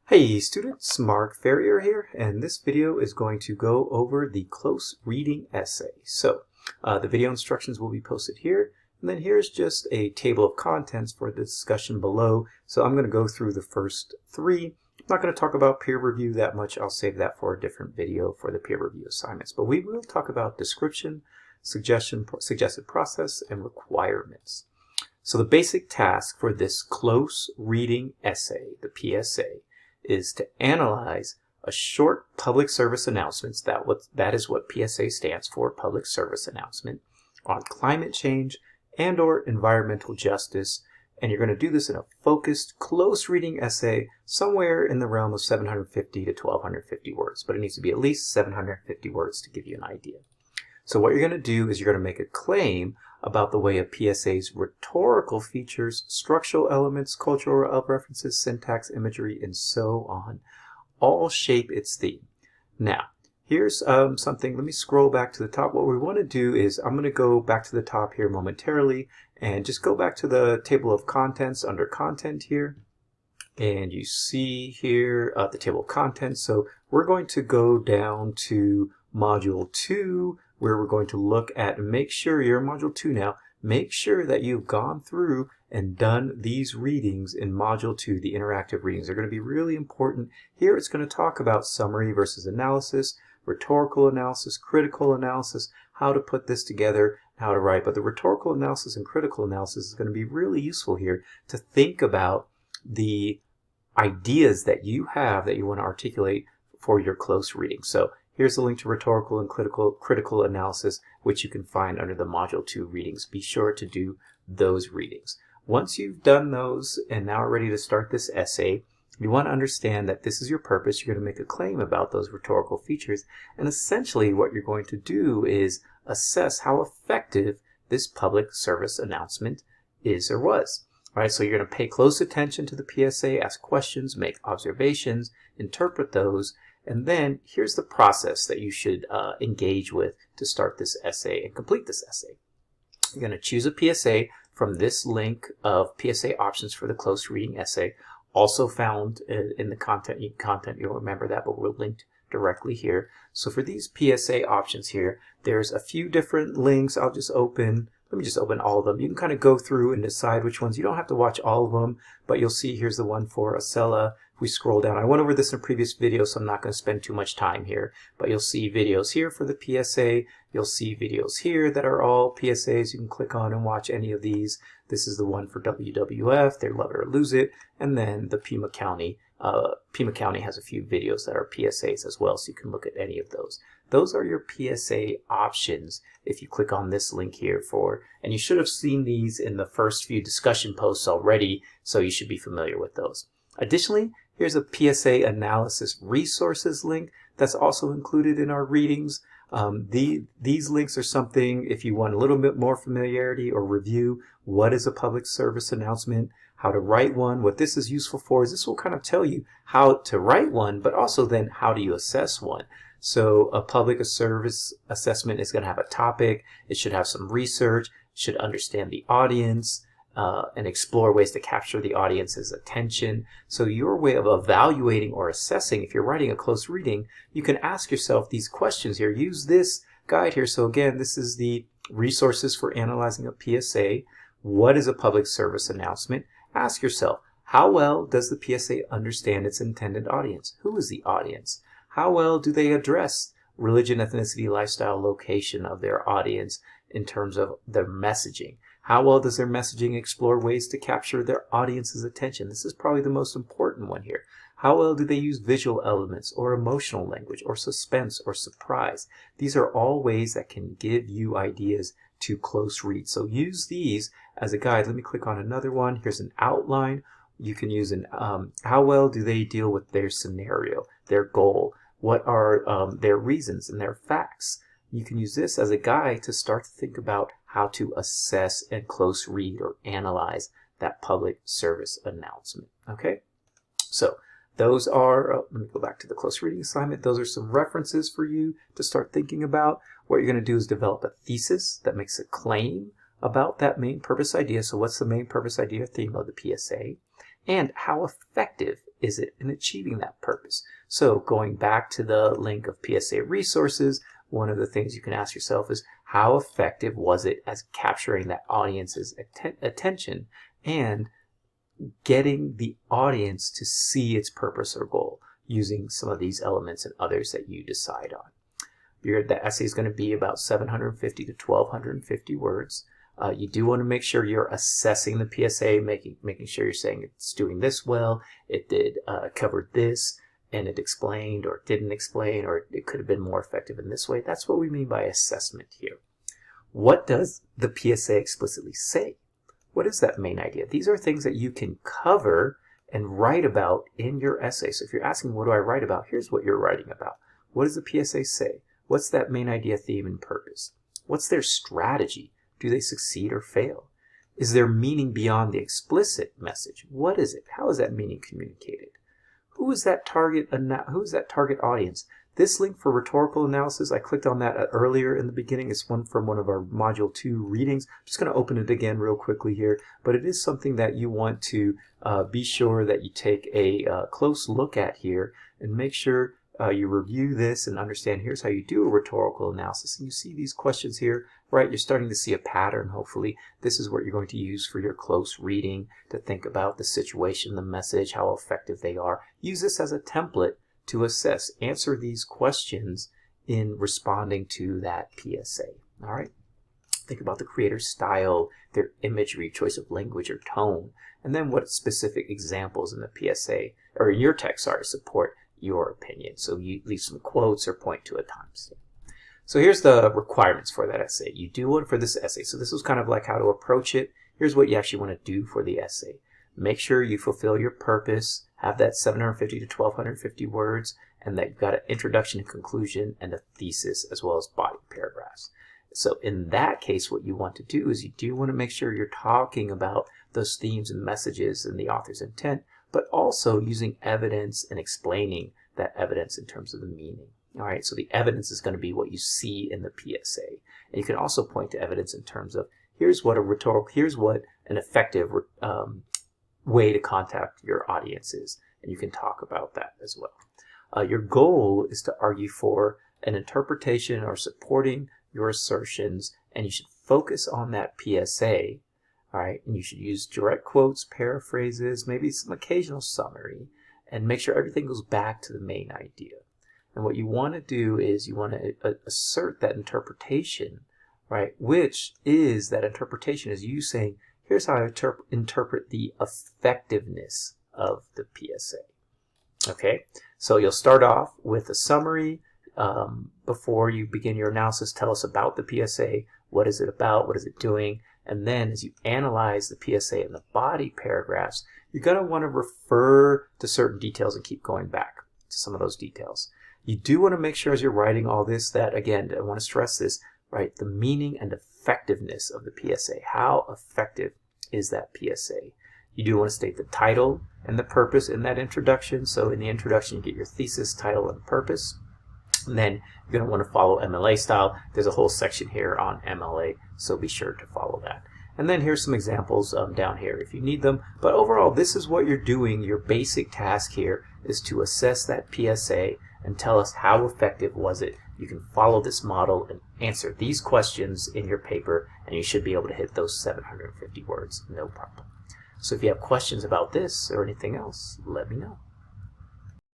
Hey students, Mark Ferrier here, and this video is going to go over the close reading essay. So the video instructions will be posted here, and then here's just a table of contents for the discussion below. So I'm going to go through the first three. I'm not going to talk about peer review that much. I'll save that for a different video for the peer review assignments. But we will talk about description, suggested process, and requirements. So the basic task for this close reading essay, the PSA, is to analyze a short public service announcements, that is what PSA stands for, public service announcement, on climate change and or environmental justice. And you're going to do this in a focused, close reading essay somewhere in the realm of 750 to 1250 words, but it needs to be at least 750 words to give you an idea. So what you're going to do is you're going to make a claim about the way a PSA's rhetorical features, structural elements, cultural references, syntax, imagery, and so on all shape its theme. Now, here's something. Let me scroll back to the top. What we want to do is I'm going to go back to the top here momentarily and just go back to the table of contents under content here. And you see here the table of contents. So we're going to go down to Module 2, where we're going to look at, make sure you're in Module 2 now, make sure that you've gone through and done these readings in Module 2, the interactive readings. They're going to be really important. Here it's going to talk about summary versus analysis, rhetorical analysis, critical analysis, how to put this together, how to write. But the rhetorical analysis and critical analysis is going to be really useful here to think about the ideas that you have that you want to articulate for your close reading. So here's a link to rhetorical and critical analysis, which you can find under the Module 2 readings. Be sure to do those readings. Once you've done those and now are ready to start this essay, you want to understand that this is your purpose. You're going to make a claim about those rhetorical features. And essentially what you're going to do is assess how effective this public service announcement is or was. All right, so you're going to pay close attention to the PSA, ask questions, make observations, interpret those, and then here's the process that you should engage with to start this essay and complete this essay. You're going to choose a PSA from this link of PSA options for the close reading essay, also found in the content. You'll remember that, but we're linked directly here. So for these PSA options here, there's a few different links. Let me just open all of them. You can kind of go through and decide which ones. You don't have to watch all of them, but you'll see here's the one for Acela. If we scroll down, I went over this in a previous video, so I'm not going to spend too much time here, but you'll see videos here for the PSA. You'll see videos here that are all PSAs. You can click on and watch any of these. This is the one for WWF, Their Love It or Lose It, and then the Pima County. Pima County has a few videos that are PSAs as well, so you can look at any of those. Those are your PSA options if you click on this link here and you should have seen these in the first few discussion posts already, so you should be familiar with those. Additionally, here's a PSA analysis resources link that's also included in our readings. These links are something if you want a little bit more familiarity or review. What is a public service announcement? How to write one. What this is useful for is this will kind of tell you how to write one, but also then how do you assess one. So a public service assessment is going to have a topic. It should have some research. It should understand the audience and explore ways to capture the audience's attention. So your way of evaluating or assessing, if you're writing a close reading, you can ask yourself these questions here. Use this guide here. So again, this is the resources for analyzing a PSA. What is a public service announcement? Ask yourself, how well does the PSA understand its intended audience? Who is the audience? How well do they address religion, ethnicity, lifestyle, location of their audience in terms of their messaging? How well does their messaging explore ways to capture their audience's attention? This is probably the most important one here. How well do they use visual elements or emotional language or suspense or surprise? These are all ways that can give you ideas to close read. So use these as a guide. Let me click on another one. Here's an outline. You can use how well do they deal with their scenario, their goal? What are their reasons and their facts? You can use this as a guide to start to think about how to assess and close read or analyze that public service announcement. Okay, so those are, let me go back to the close reading assignment. Those are some references for you to start thinking about. What you're going to do is develop a thesis that makes a claim about that main purpose idea. So what's the main purpose idea or theme of the PSA? And how effective is it in achieving that purpose? So going back to the link of PSA resources, one of the things you can ask yourself is, how effective was it as capturing that audience's attention and getting the audience to see its purpose or goal using some of these elements and others that you decide on. The essay is going to be about 750 to 1250 words. You do want to make sure you're assessing the PSA, making sure you're saying it's doing this well, it did covered this, and it explained or didn't explain, or it could have been more effective in this way. That's what we mean by assessment here. What does the PSA explicitly say? What is that main idea? These are things that you can cover and write about in your essay. So if you're asking, what do I write about? Here's what you're writing about. What does the PSA say? What's that main idea, theme, and purpose? What's their strategy? Do they succeed or fail? Is there meaning beyond the explicit message? What is it? How is that meaning communicated? Who is that target audience? This link for rhetorical analysis, I clicked on that earlier in the beginning. It's one from one of our Module 2 readings. I'm just going to open it again real quickly here, but it is something that you want to be sure that you take a close look at here and make sure you review this and understand here's how you do a rhetorical analysis. And you see these questions here, right? You're starting to see a pattern, hopefully. This is what you're going to use for your close reading to think about the situation, the message, how effective they are. Use this as a template to assess. Answer these questions in responding to that PSA. All right? Think about the creator's style, their imagery, choice of language or tone, and then what specific examples in the PSA, or in your text, support your opinion. So you leave some quotes or point to a timestamp. So here's the requirements for that essay. You do one for this essay. So this was kind of like how to approach it. Here's what you actually want to do for the essay. Make sure you fulfill your purpose, have that 750 to 1250 words, and that you've got an introduction and conclusion and a thesis as well as body paragraphs. So in that case, what you want to do is you do want to make sure you're talking about those themes and messages and the author's intent, but also using evidence and explaining that evidence in terms of the meaning. All right, so the evidence is going to be what you see in the PSA. And you can also point to evidence in terms of here's what an effective way to contact your audience is. And you can talk about that as well. Your goal is to argue for an interpretation or supporting your assertions, and you should focus on that PSA. All right, and you should use direct quotes, paraphrases, maybe some occasional summary, and make sure everything goes back to the main idea. And what you want to do is you want to assert that interpretation, right? Which is that interpretation is you saying, here's how I interpret the effectiveness of the PSA. Okay, so you'll start off with a summary. Before you begin your analysis, tell us about the PSA. What is it about? What is it doing? And then as you analyze the PSA in the body paragraphs, you're going to want to refer to certain details and keep going back to some of those details. You do want to make sure as you're writing all this that, again, I want to stress this, right? The meaning and effectiveness of the PSA. How effective is that PSA? You do want to state the title and the purpose in that introduction. So in the introduction, you get your thesis, title, and purpose. And then you're going to want to follow MLA style. There's a whole section here on MLA, so be sure to follow that. And then here's some examples down here if you need them. But overall, this is what you're doing. Your basic task here is to assess that PSA and tell us how effective was it. You can follow this model and answer these questions in your paper, and you should be able to hit those 750 words, no problem. So if you have questions about this or anything else, let me know.